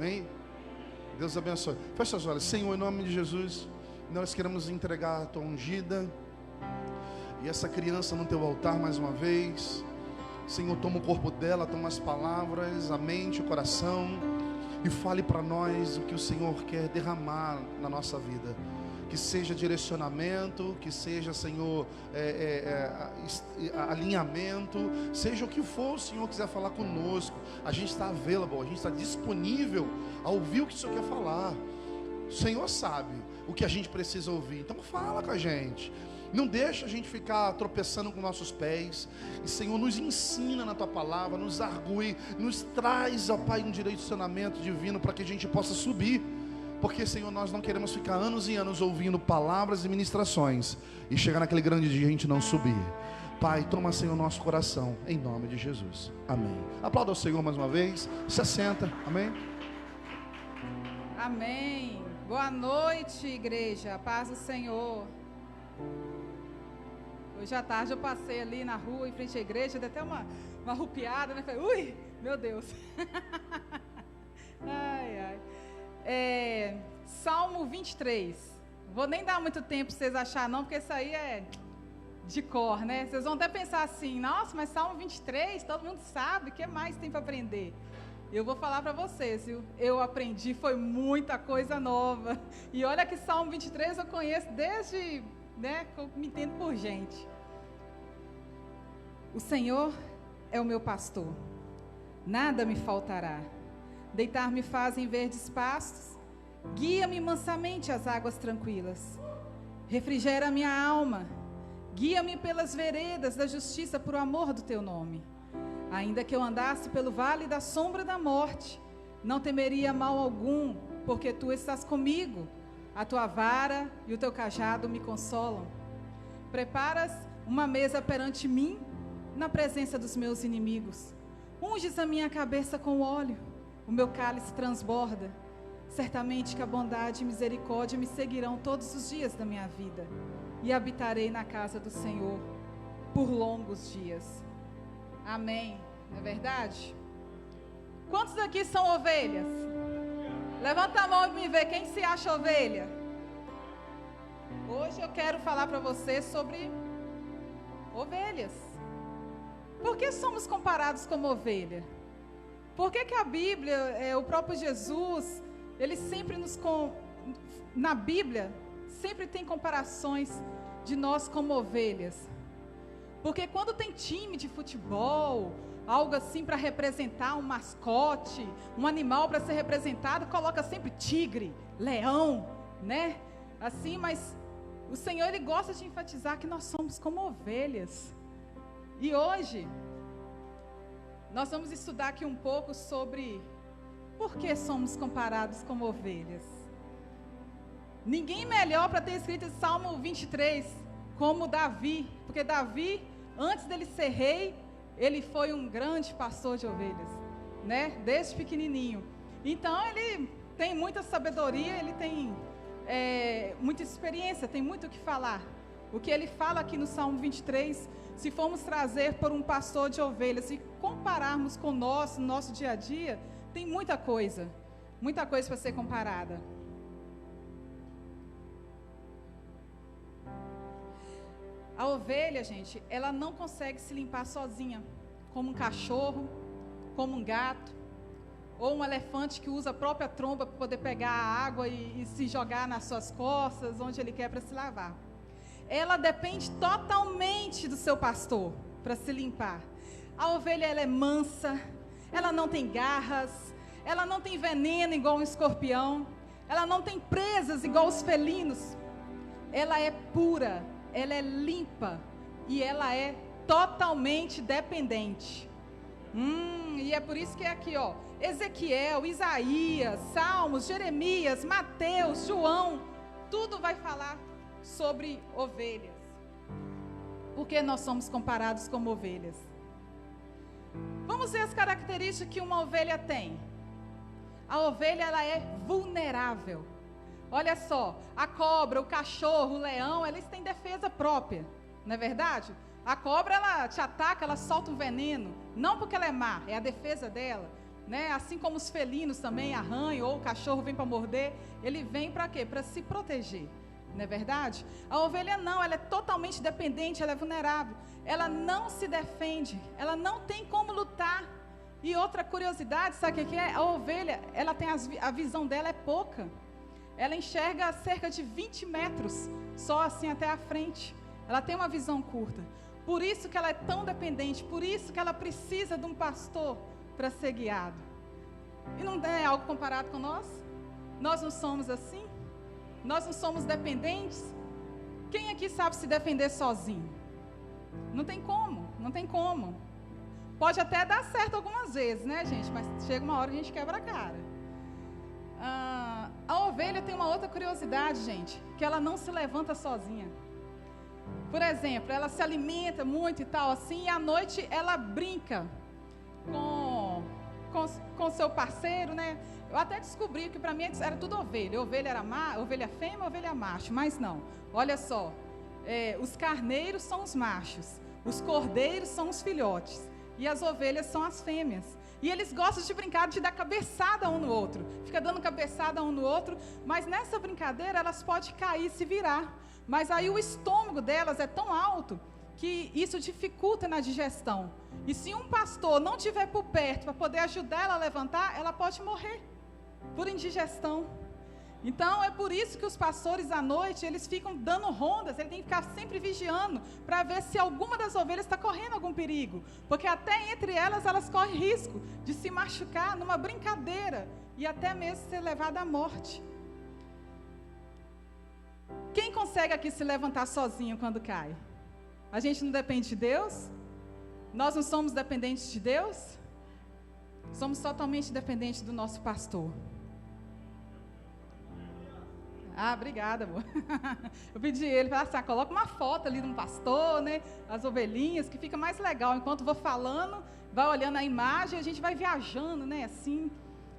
Amém? Deus abençoe. Feche as olhos. Senhor, em nome de Jesus, nós queremos entregar a tua ungida e essa criança no teu altar mais uma vez. Senhor, toma o corpo dela, toma as palavras, a mente, o coração, e fale para nós o que o Senhor quer derramar na nossa vida. Que seja direcionamento, que seja, Senhor, alinhamento, seja o que for o Senhor quiser falar conosco. A gente está available, a gente está disponível a ouvir o que o Senhor quer falar. O Senhor sabe o que a gente precisa ouvir, então fala com a gente. Não deixa a gente ficar tropeçando com nossos pés. E Senhor, nos ensina na tua palavra, nos argue, nos traz, ó Pai, um direcionamento divino para que a gente possa subir. Porque, Senhor, nós não queremos ficar anos e anos ouvindo palavras e ministrações e chegar naquele grande dia e a gente não subir. Pai, toma, Senhor, nosso coração, em nome de Jesus. Amém. Aplauda ao Senhor mais uma vez. Se assenta. Amém. Amém. Boa noite, igreja. Paz do Senhor. Hoje à tarde eu passei ali na rua, em frente à igreja, dei até uma arrupiada, né? Falei, ui, meu Deus. Ai, ai. Salmo 23. Vou nem dar muito tempo para vocês acharem não, porque isso aí é de cor, né? Vocês vão até pensar assim, nossa, mas Salmo 23, todo mundo sabe, o que mais tem para aprender? Eu vou falar para vocês, viu? Eu aprendi, foi muita coisa nova. E olha que Salmo 23 eu conheço desde, né, que eu me entendo por gente. O Senhor é o meu pastor, nada me faltará. Deitar-me faz em verdes pastos, guia-me mansamente às águas tranquilas. Refrigera a minha alma, guia-me pelas veredas da justiça por amor do teu nome. Ainda que eu andasse pelo vale da sombra da morte, não temeria mal algum, porque tu estás comigo. A tua vara e o teu cajado me consolam. Preparas uma mesa perante mim, na presença dos meus inimigos. Unges a minha cabeça com óleo, o meu cálice transborda. Certamente que a bondade e misericórdia me seguirão todos os dias da minha vida, e habitarei na casa do Senhor por longos dias. Amém. Não é verdade? Quantos aqui são ovelhas? Levanta a mão e me vê quem se acha ovelha. Hoje eu quero falar para você sobre ovelhas. Por que somos comparados como ovelha? Por que a Bíblia, o próprio Jesus, ele sempre na Bíblia, sempre tem comparações de nós como ovelhas? Porque quando tem time de futebol, algo assim para representar um mascote, um animal para ser representado, coloca sempre tigre, leão, né? Assim, mas o Senhor, ele gosta de enfatizar que nós somos como ovelhas. E hoje nós vamos estudar aqui um pouco sobre por que somos comparados como ovelhas. Ninguém melhor para ter escrito esse Salmo 23 como Davi, porque Davi, antes dele ser rei, ele foi um grande pastor de ovelhas, né? Desde pequenininho. Então ele tem muita sabedoria, ele tem muita experiência, tem muito o que falar. O que ele fala aqui no Salmo 23, se formos trazer por um pastor de ovelhas e compararmos com nós, no nosso dia a dia, tem muita coisa para ser comparada. A ovelha, gente, ela não consegue se limpar sozinha, como um cachorro, como um gato, ou um elefante que usa a própria tromba para poder pegar a água e se jogar nas suas costas, onde ele quer para se lavar. Ela depende totalmente do seu pastor para se limpar. A ovelha, ela é mansa, ela não tem garras, ela não tem veneno igual um escorpião, ela não tem presas igual os felinos. Ela é pura, ela é limpa e ela é totalmente dependente. E é por isso que é aqui, ó, Ezequiel, Isaías, Salmos, Jeremias, Mateus, João, tudo vai falar sobre ovelhas. Por que nós somos comparados como ovelhas? Vamos ver as características que uma ovelha tem. A ovelha, ela é vulnerável. Olha só, a cobra, o cachorro, o leão, eles têm defesa própria, não é verdade? A cobra, ela te ataca, ela solta um veneno, não porque ela é má, é a defesa dela. né? Assim como os felinos também arranham, ou o cachorro vem para morder, ele vem para quê? Para se proteger, não é verdade? A ovelha não, ela é totalmente dependente, ela é vulnerável, ela não se defende, ela não tem como lutar. E outra curiosidade, sabe o que é? A ovelha, ela tem a visão dela é pouca, ela enxerga cerca de 20 metros, só assim até a frente, ela tem uma visão curta. Por isso que ela é tão dependente, por isso que ela precisa de um pastor para ser guiado. E não é algo comparado com nós? Nós não somos assim? Nós não somos dependentes? Quem aqui sabe se defender sozinho? Não tem como, não tem como. Pode até dar certo algumas vezes, né, gente? Mas chega uma hora que a gente quebra a cara. A ovelha tem uma outra curiosidade, gente, que ela não se levanta sozinha. Por exemplo, ela se alimenta muito e tal assim, e à noite ela brinca com seu parceiro, né? Eu até descobri que para mim era tudo ovelha. Ovelha era ovelha fêmea, ovelha macho, mas não. Olha só, os carneiros são os machos, os cordeiros são os filhotes, e as ovelhas são as fêmeas. E eles gostam de brincar, de dar cabeçada um no outro. Fica dando cabeçada um no outro, mas nessa brincadeira elas podem cair e se virar. Mas aí o estômago delas é tão alto que isso dificulta na digestão. E se um pastor não estiver por perto para poder ajudar ela a levantar, ela pode morrer por indigestão. Então é por isso que os pastores à noite, eles ficam dando rondas, ele tem que ficar sempre vigiando para ver se alguma das ovelhas está correndo algum perigo. Porque até entre elas correm risco de se machucar numa brincadeira e até mesmo ser levada à morte. Quem consegue aqui se levantar sozinho quando cai? A gente não depende de Deus? Nós não somos dependentes de Deus? Somos totalmente dependentes do nosso pastor. Ah, obrigada, amor. Eu pedi ele, falei assim, coloca uma foto ali de um pastor, né? As ovelhinhas, que fica mais legal. Enquanto vou falando, vai olhando a imagem, a gente vai viajando, né? Assim,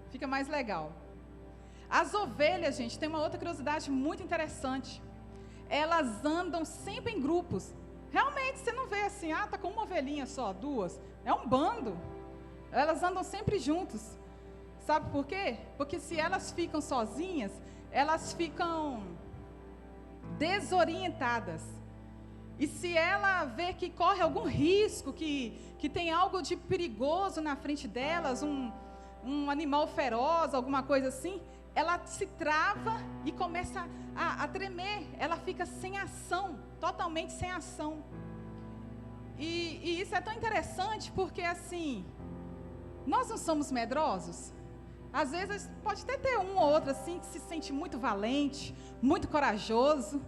fica mais legal. As ovelhas, gente, tem uma outra curiosidade muito interessante. Elas andam sempre em grupos. Realmente, você não vê assim, tá com uma ovelhinha só, duas. É um bando. Elas andam sempre juntos. Sabe por quê? Porque se elas ficam sozinhas, elas ficam desorientadas. E se ela vê que corre algum risco, que tem algo de perigoso na frente delas, um animal feroz, alguma coisa assim, ela se trava e começa a tremer. Ela fica sem ação, totalmente sem ação. E isso é tão interessante porque, assim, nós não somos medrosos. Às vezes pode até ter um ou outro assim que se sente muito valente, muito corajoso,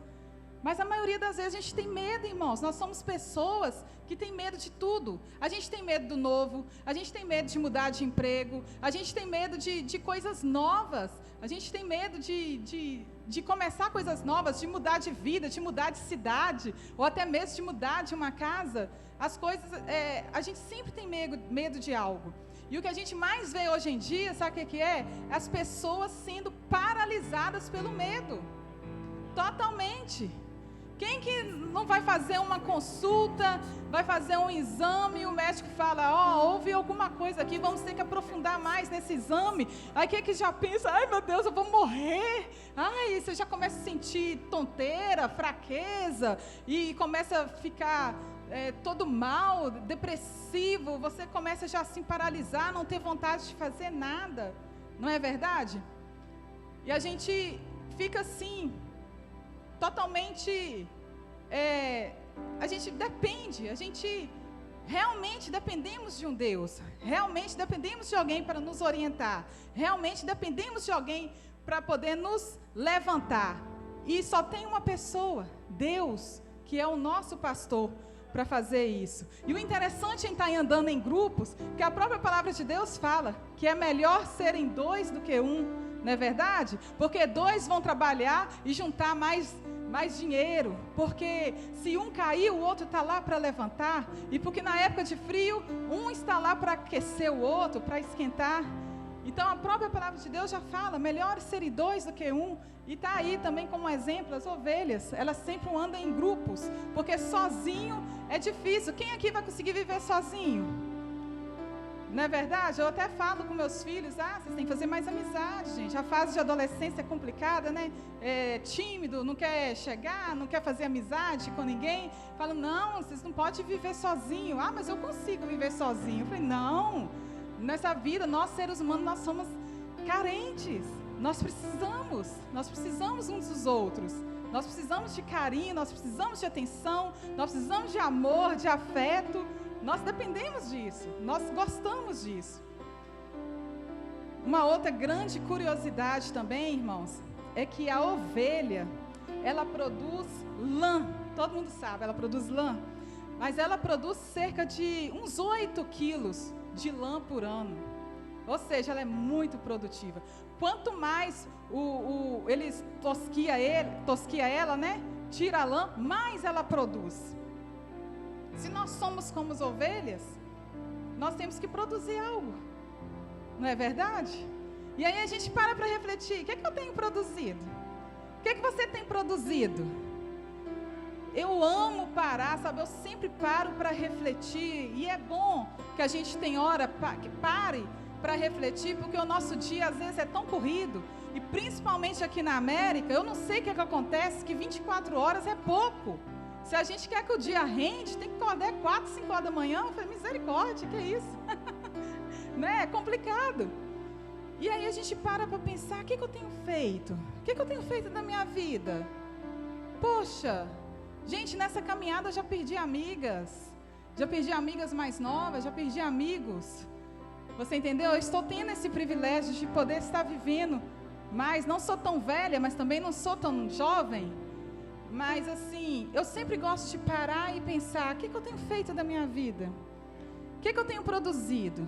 mas a maioria das vezes a gente tem medo, irmãos. Nós somos pessoas que têm medo de tudo. A gente tem medo do novo, a gente tem medo de mudar de emprego, a gente tem medo de coisas novas, a gente tem medo de começar coisas novas, de mudar de vida, de mudar de cidade, ou até mesmo de mudar de uma casa. As coisas, a gente sempre tem medo de algo. E o que a gente mais vê hoje em dia, sabe o que é? As pessoas sendo paralisadas pelo medo. Totalmente. Quem que não vai fazer uma consulta, vai fazer um exame e o médico fala, houve alguma coisa aqui, vamos ter que aprofundar mais nesse exame. Aí quem que já pensa, ai meu Deus, eu vou morrer. Ai, você já começa a sentir tonteira, fraqueza e começa a ficar todo mal, depressivo, você começa já a se paralisar, não ter vontade de fazer nada, não é verdade? E a gente fica assim, totalmente, a gente depende, a gente realmente dependemos de um Deus, realmente dependemos de alguém para nos orientar, realmente dependemos de alguém para poder nos levantar, e só tem uma pessoa, Deus, que é o nosso pastor, para fazer isso. E o interessante em estar andando em grupos, que a própria palavra de Deus fala, que é melhor serem dois do que um, não é verdade? Porque dois vão trabalhar e juntar mais dinheiro, porque se um cair, o outro está lá para levantar, e porque na época de frio, um está lá para aquecer o outro, para esquentar. Então a própria palavra de Deus já fala, melhor serem dois do que um. E está aí também como exemplo, as ovelhas, elas sempre andam em grupos, porque sozinho é difícil. Quem aqui vai conseguir viver sozinho? Não é verdade? Eu até falo com meus filhos, vocês têm que fazer mais amizade, gente. A fase de adolescência é complicada, né? É tímido, não quer chegar, não quer fazer amizade com ninguém. Falo, não, vocês não podem viver sozinho. Mas eu consigo viver sozinho. Eu falei, não. Nessa vida, nós seres humanos, nós somos carentes. Nós precisamos uns dos outros. Nós precisamos de carinho, nós precisamos de atenção, nós precisamos de amor, de afeto. Nós dependemos disso, nós gostamos disso. Uma outra grande curiosidade também, irmãos, é que a ovelha, ela produz lã. Todo mundo sabe, ela produz lã. Mas ela produz cerca de uns 8 quilos de lã por ano. Ou seja, ela é muito produtiva. Quanto mais eles tosquia ela, né? Tira a lã, mais ela produz. Se nós somos como as ovelhas, nós temos que produzir algo. Não é verdade? E aí a gente para refletir. O que é que eu tenho produzido? O que é que você tem produzido? Eu amo parar, sabe? Eu sempre paro para refletir. E é bom que a gente tenha hora que pare para refletir, porque o nosso dia às vezes é tão corrido. E principalmente aqui na América, eu não sei o que é que acontece, que 24 horas é pouco. Se a gente quer que o dia rende, tem que acordar 4, 5 horas da manhã. Eu falei, misericórdia, que é isso? Né? É complicado. E aí a gente para pensar, o que eu tenho feito? O que eu tenho feito na minha vida? Poxa, gente, nessa caminhada eu já perdi amigas. Já perdi amigas mais novas, já perdi amigos. Você entendeu? Eu estou tendo esse privilégio de poder estar vivendo. Mas não sou tão velha, mas também não sou tão jovem. Mas assim, eu sempre gosto de parar e pensar, o que eu tenho feito da minha vida? O que eu tenho produzido?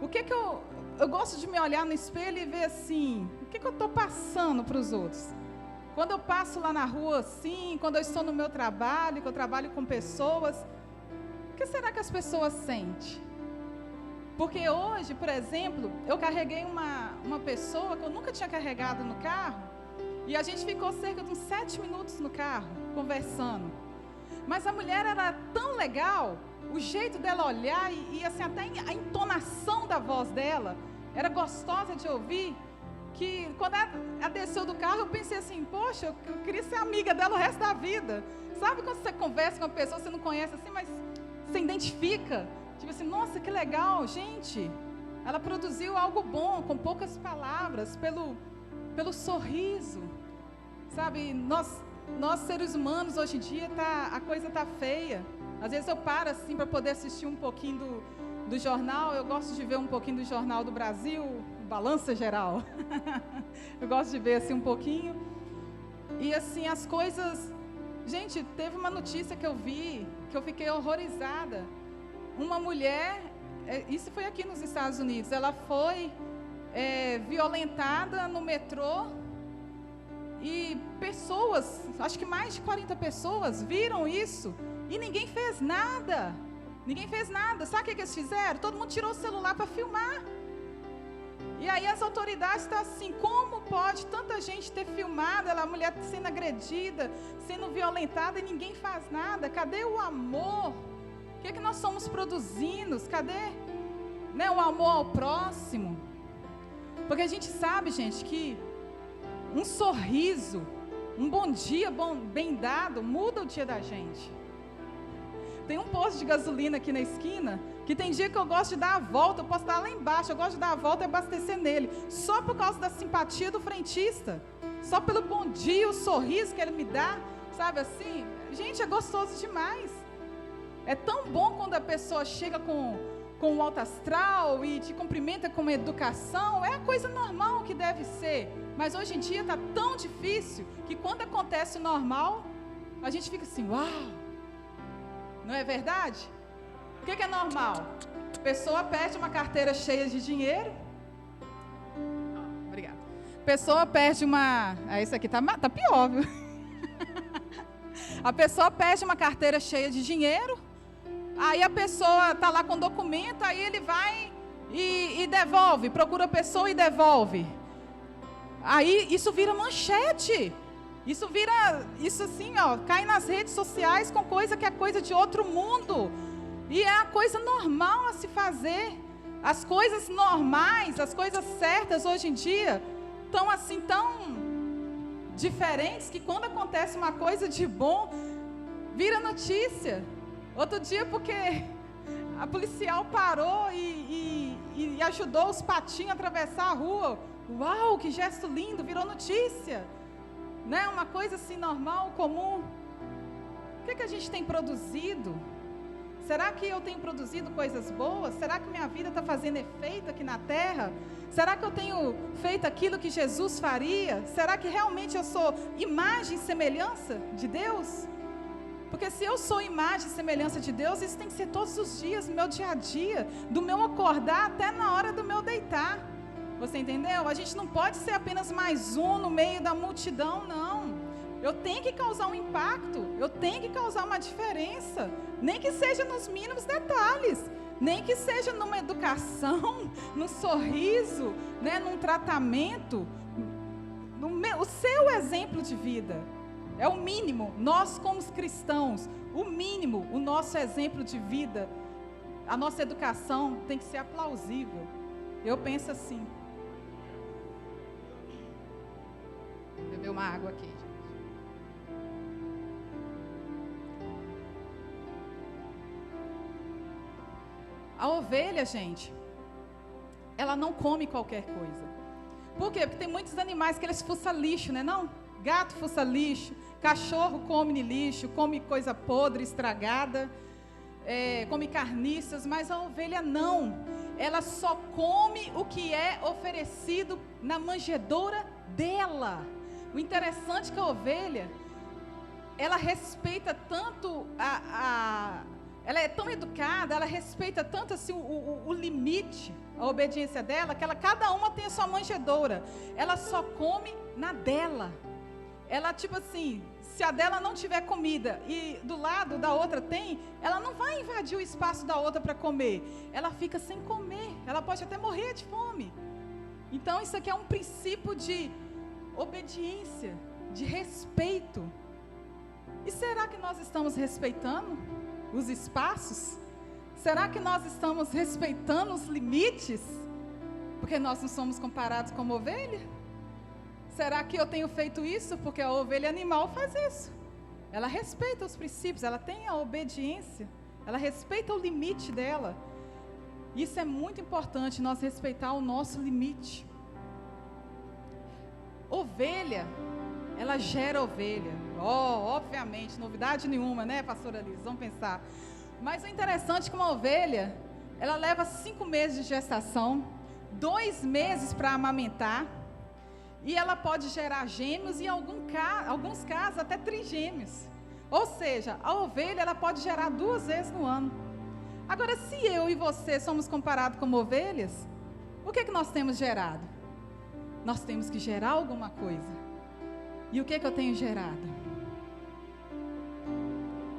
O que eu gosto de me olhar no espelho e ver assim, o que eu estou passando para os outros? Quando eu passo lá na rua assim, quando eu estou no meu trabalho, que eu trabalho com pessoas, o que será que as pessoas sentem? Porque hoje, por exemplo, eu carreguei uma pessoa que eu nunca tinha carregado no carro, e a gente ficou cerca de uns 7 minutos no carro, conversando. Mas a mulher era tão legal, o jeito dela olhar e assim, até a entonação da voz dela era gostosa de ouvir, que quando ela desceu do carro, eu pensei assim, poxa, eu queria ser amiga dela o resto da vida. Sabe quando você conversa com uma pessoa, você não conhece assim, mas você identifica? Tipo assim, nossa, que legal, gente. Ela produziu algo bom, com poucas palavras, pelo sorriso. Sabe, nós seres humanos, hoje em dia, a coisa está feia. Às vezes eu paro assim para poder assistir um pouquinho do jornal. Eu gosto de ver um pouquinho do Jornal do Brasil, Balança Geral. Eu gosto de ver assim um pouquinho. E assim, as coisas... Gente, teve uma notícia que eu vi, que eu fiquei horrorizada. Uma mulher, isso foi aqui nos Estados Unidos, ela foi violentada no metrô e pessoas, acho que mais de 40 pessoas viram isso e ninguém fez nada. Ninguém fez nada. Sabe o que eles fizeram? Todo mundo tirou o celular para filmar. E aí as autoridades estão assim, como pode tanta gente ter filmado a mulher sendo agredida, sendo violentada e ninguém faz nada? Cadê o amor? O que nós estamos produzindo? Cadê, né, o amor ao próximo? Porque a gente sabe, gente, que um sorriso, um bom dia bem dado, muda o dia da gente. Tem um posto de gasolina aqui na esquina, que tem dia que eu gosto de dar a volta, eu posso estar lá embaixo, eu gosto de dar a volta e abastecer nele, só por causa da simpatia do frentista, só pelo bom dia, o sorriso que ele me dá, sabe assim? Gente, é gostoso demais. É tão bom quando a pessoa chega com o alto astral e te cumprimenta com educação, é a coisa normal que deve ser, mas hoje em dia está tão difícil, que quando acontece o normal, a gente fica assim, uau! Não é verdade? O que é normal? A pessoa perde uma carteira cheia de dinheiro. Obrigada. A pessoa perde uma... Isso aqui tá pior, viu? A pessoa perde uma carteira cheia de dinheiro. Aí a pessoa está lá com documento, aí ele vai e devolve. Procura a pessoa e devolve. Aí isso vira manchete. Isso assim, ó, cai nas redes sociais com coisa que é coisa de outro mundo. E é a coisa normal a se fazer. As coisas normais, as coisas certas hoje em dia estão assim tão diferentes que quando acontece uma coisa de bom, vira notícia. Outro dia, porque a policial parou e ajudou os patinhos a atravessar a rua. Uau, que gesto lindo, virou notícia. Né? Uma coisa assim normal, comum. O que a gente tem produzido? Será que eu tenho produzido coisas boas? Será que minha vida está fazendo efeito aqui na terra? Será que eu tenho feito aquilo que Jesus faria? Será que realmente eu sou imagem e semelhança de Deus? Porque se eu sou imagem e semelhança de Deus, isso tem que ser todos os dias, no meu dia a dia, do meu acordar até na hora do meu deitar. Você entendeu? A gente não pode ser apenas mais um no meio da multidão, não. Eu tenho que causar um impacto, eu tenho que causar uma diferença, nem que seja nos mínimos detalhes, nem que seja numa educação, num sorriso, né, num tratamento, o seu exemplo de vida. É o mínimo, nós como cristãos, o mínimo, o nosso exemplo de vida, a nossa educação tem que ser aplausível. Eu penso assim. Vou beber uma água aqui. A ovelha, gente, ela não come qualquer coisa. Por quê? Porque tem muitos animais que eles fuçam lixo, né não? Gato fuça lixo, cachorro come lixo, come coisa podre, estragada, come carniças, mas a ovelha não. Ela só come o que é oferecido na manjedoura dela. O interessante é que a ovelha, ela respeita tanto ela é tão educada, ela respeita tanto assim o limite, a obediência dela, que cada uma tem a sua manjedoura. Ela só come na dela. Ela, tipo assim, se a dela não tiver comida e do lado da outra tem, ela não vai invadir o espaço da outra para comer. Ela fica sem comer. Ela pode até morrer de fome. Então, isso aqui é um princípio de obediência, de respeito. E será que nós estamos respeitando os espaços? Será que nós estamos respeitando os limites? Porque nós não somos comparados como ovelha? Será que eu tenho feito isso? Porque a ovelha animal faz isso. Ela respeita os princípios, ela tem a obediência, ela respeita o limite dela. Isso é muito importante, nós respeitar o nosso limite. Ovelha, ela gera ovelha. Obviamente, novidade nenhuma, né, pastora Liz? Vamos pensar. Mas o interessante é que uma ovelha, ela leva 5 meses de gestação, 2 meses para amamentar, e ela pode gerar gêmeos e em alguns casos até trigêmeos. Ou seja, a ovelha ela pode gerar 2 vezes no ano. Agora, se eu e você somos comparados como ovelhas, o que nós temos gerado? Nós temos que gerar alguma coisa. E o que eu tenho gerado?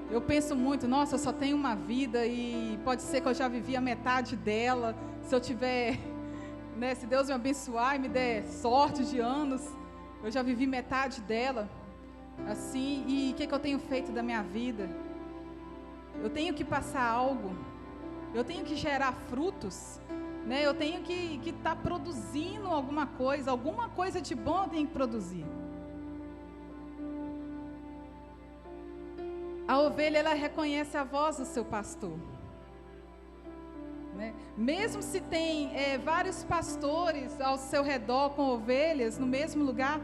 Eu penso muito, nossa, eu só tenho uma vida e pode ser que eu já vivi a metade dela. Se eu tiver, né, se Deus me abençoar e me der sorte de anos, eu já vivi metade dela. Assim, e o que eu tenho feito da minha vida? Eu tenho que passar algo, eu tenho que gerar frutos, né? Eu tenho que estar produzindo alguma coisa de bom eu tenho que produzir. A ovelha, ela reconhece a voz do seu pastor, né? Mesmo se tem vários pastores ao seu redor com ovelhas no mesmo lugar,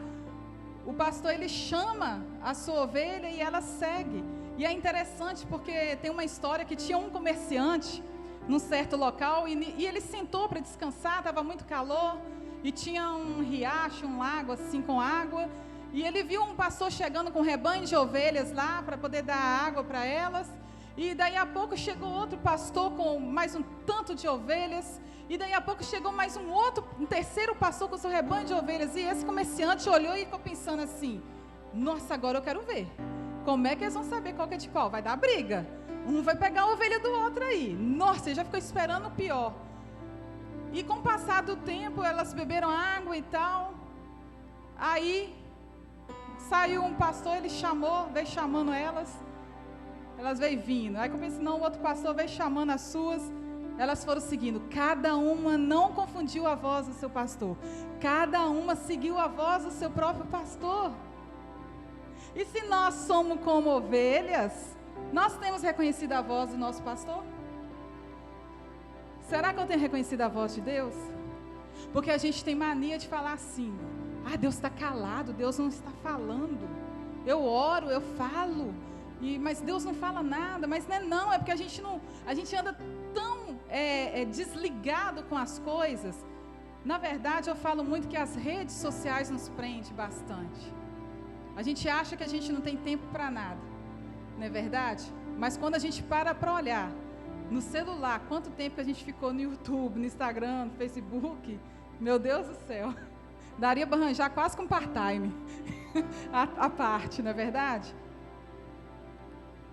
o pastor ele chama a sua ovelha e ela segue. E é interessante porque tem uma história que tinha um comerciante num certo local e ele sentou para descansar, estava muito calor e tinha um riacho, um lago assim com água. E ele viu um pastor chegando com um rebanho de ovelhas lá para poder dar água para elas. E daí a pouco chegou outro pastor com mais um tanto de ovelhas. E daí a pouco chegou mais um terceiro pastor com seu rebanho de ovelhas. E esse comerciante olhou e ficou pensando assim: nossa, agora eu quero ver. Como é que eles vão saber qual que é de qual? Vai dar briga. Um vai pegar a ovelha do outro aí. Nossa, ele já ficou esperando o pior. E com o passar do tempo, elas beberam água e tal. Aí saiu um pastor, ele chamou, veio chamando elas veio vindo. Aí que eu pensei, não, o outro pastor veio chamando as suas. elas foram seguindo. Cada uma não confundiu a voz do seu pastor. Cada uma seguiu a voz do seu próprio pastor. E se nós somos como ovelhas, nós temos reconhecido a voz do nosso pastor? Será que eu tenho reconhecido a voz de Deus? Porque a gente tem mania de falar assim: ah, Deus está calado, Deus não está falando. Eu oro, eu falo, mas Deus não fala nada. Mas não é porque a gente anda tão desligado com as coisas. Na verdade, eu falo muito que as redes sociais nos prendem bastante. A gente acha que a gente não tem tempo para nada, não é verdade? Mas quando a gente para olhar no celular, quanto tempo que a gente ficou no YouTube, no Instagram, no Facebook, meu Deus do céu, daria para arranjar quase com part-time a parte, não é verdade?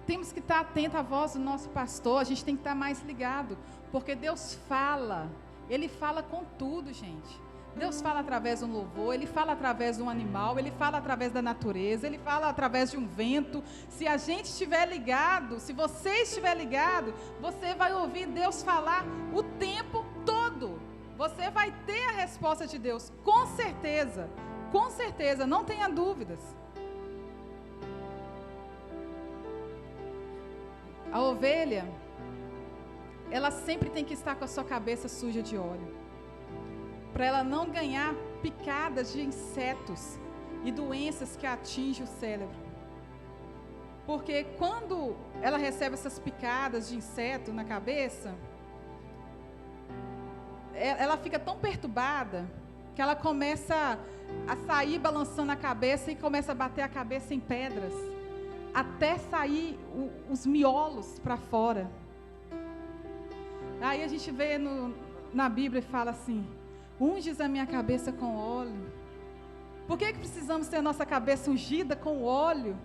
Temos que estar atento à voz do nosso pastor, a gente tem que estar mais ligado, porque Deus fala, Ele fala com tudo, gente. Deus fala através de um louvor, Ele fala através de um animal, Ele fala através da natureza, Ele fala através de um vento. Se a gente estiver ligado, se você estiver ligado, você vai ouvir Deus falar o tempo todo. Você vai ter a resposta de Deus, com certeza, não tenha dúvidas. A ovelha, ela sempre tem que estar com a sua cabeça suja de óleo, para ela não ganhar picadas de insetos e doenças que atingem o cérebro. Porque quando ela recebe essas picadas de inseto na cabeça, ela fica tão perturbada que ela começa a sair balançando a cabeça e começa a bater a cabeça em pedras, até sair os miolos para fora. Aí a gente vê na Bíblia e fala assim: unges a minha cabeça com óleo. Por que precisamos ter a nossa cabeça ungida com óleo?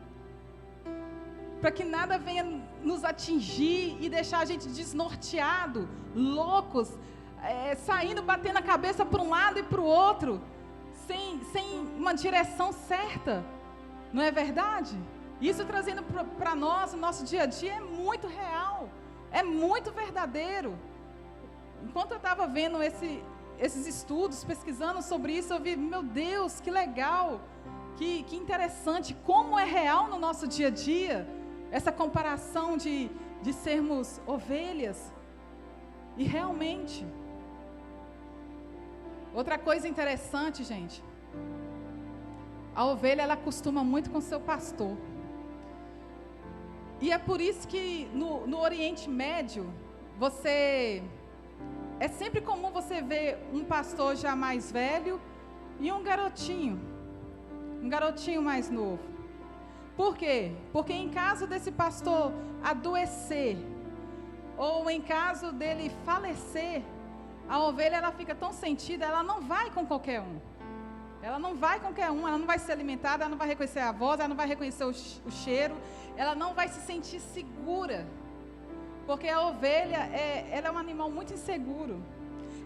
Para que nada venha nos atingir e deixar a gente desnorteado, loucos, saindo, batendo a cabeça para um lado e para o outro, sem uma direção certa. Não é verdade? Isso trazendo para nós, o nosso dia a dia, é muito real, é muito verdadeiro. Enquanto eu estava vendo esses estudos, pesquisando sobre isso, eu vi, meu Deus, que legal, que interessante, como é real no nosso dia a dia, essa comparação de sermos ovelhas, e realmente. Outra coisa interessante, gente, a ovelha, ela acostuma muito com seu pastor, e é por isso que no Oriente Médio, é sempre comum você ver um pastor já mais velho e um garotinho mais novo. Por quê? Porque em caso desse pastor adoecer, ou em caso dele falecer, a ovelha, ela fica tão sentida, ela não vai com qualquer um. Ela não vai com qualquer um, ela não vai ser alimentada, ela não vai reconhecer a voz, ela não vai reconhecer o cheiro, ela não vai se sentir segura. Porque a ovelha, ela é um animal muito inseguro.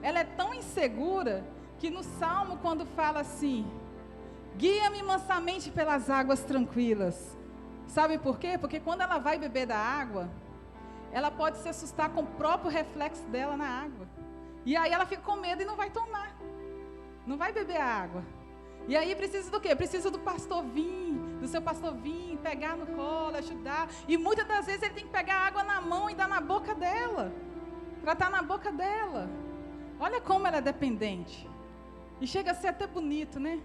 Ela é tão insegura que no Salmo, quando fala assim: guia-me mansamente pelas águas tranquilas. Sabe por quê? Porque quando ela vai beber da água, ela pode se assustar com o próprio reflexo dela na água. E aí ela fica com medo e não vai tomar. Não vai beber a água. E aí precisa do quê? Precisa do pastor vir, do seu pastor vir, pegar no colo, ajudar. E muitas das vezes ele tem que pegar a água na mão e dar na boca dela, para estar na boca dela. Olha como ela é dependente. E chega a ser até bonito, né?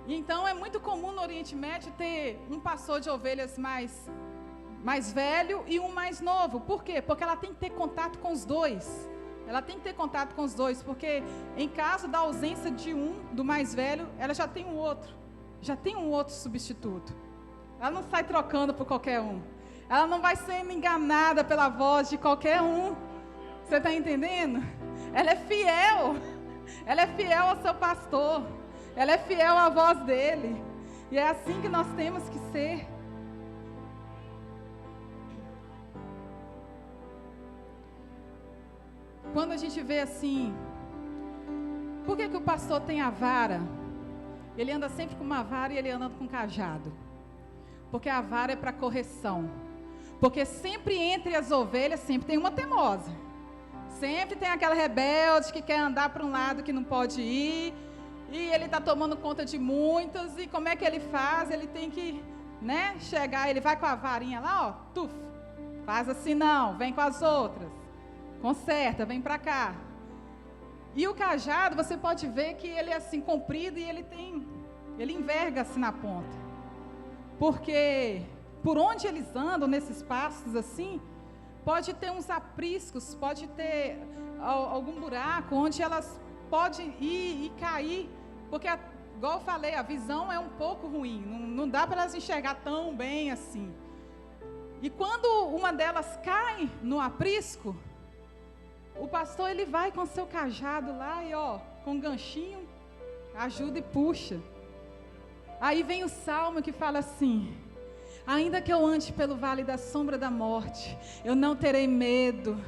E então é muito comum no Oriente Médio ter um pastor de ovelhas mais velho e um mais novo. Por quê? Porque ela tem que ter contato com os dois. Ela tem que ter contato com os dois, porque em caso da ausência de do mais velho, ela já tem um outro substituto. Ela não sai trocando por qualquer um. Ela não vai sendo enganada pela voz de qualquer um. Você está entendendo? Ela é fiel ao seu pastor, ela é fiel à voz dele, e é assim que nós temos que ser. Quando a gente vê assim, por que o pastor tem a vara? Ele anda sempre com uma vara e ele anda com um cajado. Porque a vara é para correção. Porque sempre entre as ovelhas, sempre tem uma teimosa. Sempre tem aquela rebelde que quer andar para um lado que não pode ir. E ele está tomando conta de muitas. E como é que ele faz? Ele tem que, chegar, ele vai com a varinha lá, ó, tuf. Faz assim não, vem com as outras. Conserta, vem para cá. E o cajado, você pode ver que ele é assim comprido e ele enverga assim na ponta. Porque por onde eles andam, nesses passos assim, pode ter uns apriscos, pode ter algum buraco onde elas podem ir e cair. Porque, igual eu falei, a visão é um pouco ruim, não dá para elas enxergar tão bem assim. E quando uma delas cai no aprisco, o pastor ele vai com seu cajado lá e com um ganchinho, ajuda e puxa. Aí vem o salmo que fala assim: ainda que eu ande pelo vale da sombra da morte, eu não terei medo,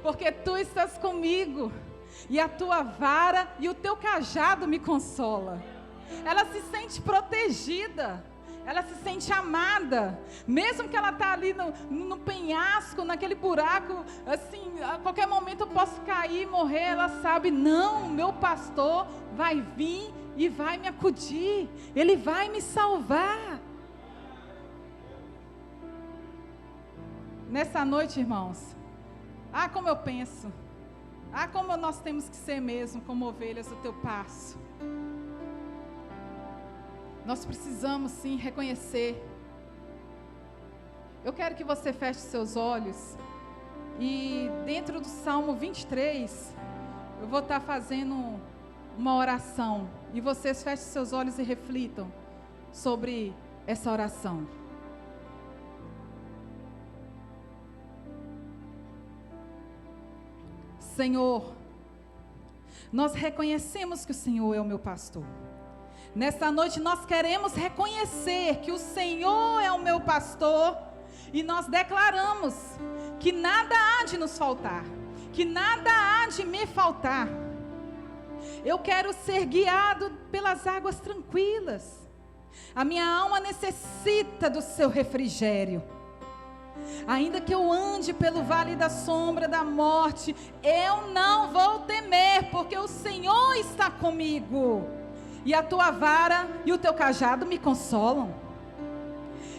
porque tu estás comigo, e a tua vara e o teu cajado me consola. Ela se sente protegida, ela se sente amada, mesmo que ela está ali no penhasco, naquele buraco, assim, a qualquer momento eu posso cair e morrer. Ela sabe, não, meu pastor vai vir e vai me acudir, ele vai me salvar. Nessa noite, irmãos, como eu penso, como nós temos que ser mesmo como ovelhas do teu passo. Nós precisamos sim reconhecer. Eu quero que você feche seus olhos e dentro do Salmo 23, eu vou estar fazendo uma oração e vocês fechem seus olhos e reflitam sobre essa oração. Senhor, nós reconhecemos que o Senhor é o meu pastor. Nessa noite nós queremos reconhecer que o Senhor é o meu pastor e nós declaramos que nada há de nos faltar, que nada há de me faltar. Eu quero ser guiado pelas águas tranquilas. A minha alma necessita do seu refrigério. Ainda que eu ande pelo vale da sombra da morte, eu não vou temer, porque o Senhor está comigo. E a tua vara e o teu cajado me consolam.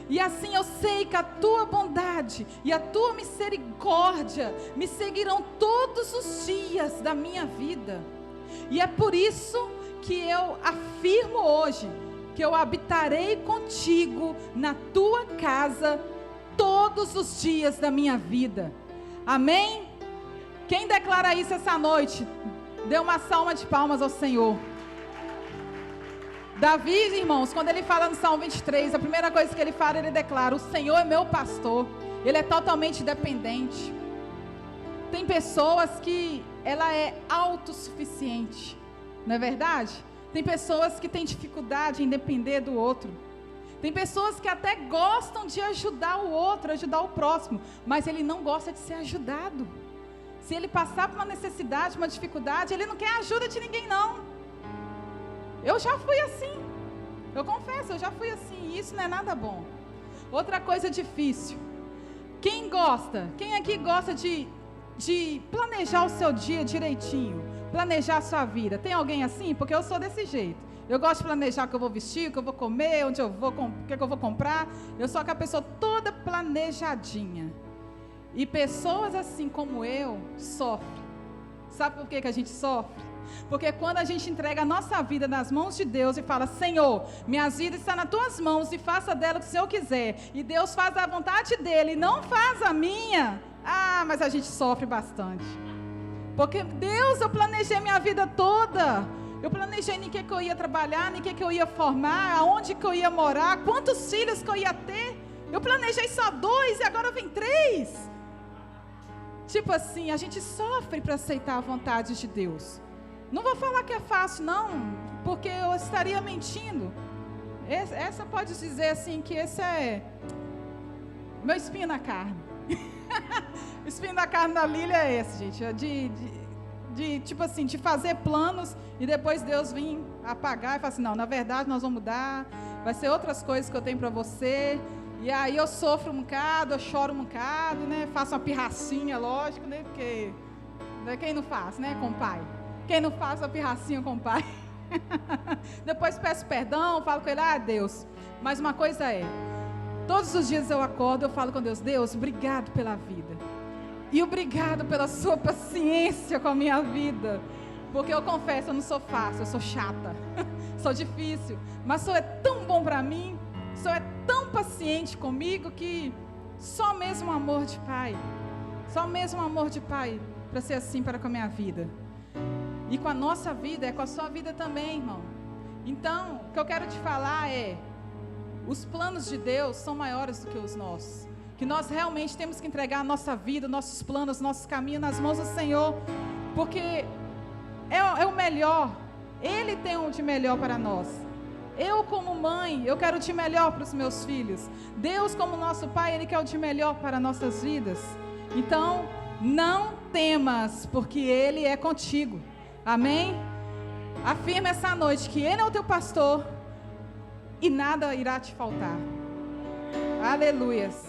E assim eu sei que a tua bondade e a tua misericórdia me seguirão todos os dias da minha vida. E é por isso que eu afirmo hoje que eu habitarei contigo na tua casa todos os dias da minha vida. Amém? Quem declara isso essa noite, dê uma salva de palmas ao Senhor. Davi, irmãos, quando ele fala no Salmo 23, a primeira coisa que ele fala, ele declara: o Senhor é meu pastor. Ele é totalmente dependente. Tem pessoas que ela é autossuficiente, não é verdade? Tem pessoas que têm dificuldade em depender do outro. Tem pessoas que até gostam de ajudar o outro, ajudar o próximo, mas ele não gosta de ser ajudado. Se ele passar por uma necessidade, uma dificuldade, ele não quer a ajuda de ninguém, não. Eu já fui assim, eu confesso, eu já fui assim, e isso não é nada bom. Outra coisa difícil, quem aqui gosta de planejar o seu dia direitinho, planejar a sua vida? Tem alguém assim? Porque eu sou desse jeito. Eu gosto de planejar o que eu vou vestir, o que eu vou comer, onde eu vou, o que eu vou comprar. Eu sou aquela pessoa toda planejadinha. E pessoas assim como eu sofrem. Sabe por que a gente sofre? Porque quando a gente entrega a nossa vida nas mãos de Deus e fala: Senhor, minha vida está nas tuas mãos e faça dela o que o Senhor quiser, e Deus faz a vontade dele e não faz a minha, mas a gente sofre bastante. Porque Deus, eu planejei minha vida toda, eu planejei em que eu ia trabalhar, em que eu ia formar, aonde que eu ia morar, quantos filhos que eu ia ter. Eu planejei só 2 e agora vem 3. Tipo assim, a gente sofre para aceitar a vontade de Deus. Não vou falar que é fácil, não, porque eu estaria mentindo. Essa pode dizer assim, que esse é meu espinho na carne. O espinho da carne da Lília é esse, gente. É tipo assim, de fazer planos e depois Deus vir apagar e falar assim: não, na verdade nós vamos mudar, vai ser outras coisas que eu tenho para você. E aí eu sofro um bocado, eu choro um bocado, né? Faço uma pirracinha, lógico, né? Porque quem não faz, né? Com o pai. Quem não faz uma pirracinha com o pai. Depois peço perdão, falo com ele, Deus. Mas uma coisa é, todos os dias eu acordo, eu falo com Deus, Deus, obrigado pela vida. E obrigado pela sua paciência com a minha vida. Porque eu confesso, eu não sou fácil, eu sou chata. Sou difícil. Mas o Senhor é tão bom para mim. O Senhor é tão paciente comigo que só mesmo o amor de pai. Só mesmo o amor de pai para ser assim para com a minha vida. E com a nossa vida, é com a sua vida também, irmão. Então, o que eu quero te falar é, os planos de Deus são maiores do que os nossos. Que nós realmente temos que entregar a nossa vida, nossos planos, nossos caminhos nas mãos do Senhor. Porque é o melhor. Ele tem o de melhor para nós. Eu como mãe, eu quero o de melhor para os meus filhos. Deus como nosso Pai, Ele quer o de melhor para nossas vidas. Então, não temas, porque Ele é contigo. Amém? Afirma essa noite que Ele é o teu pastor e nada irá te faltar. Aleluias.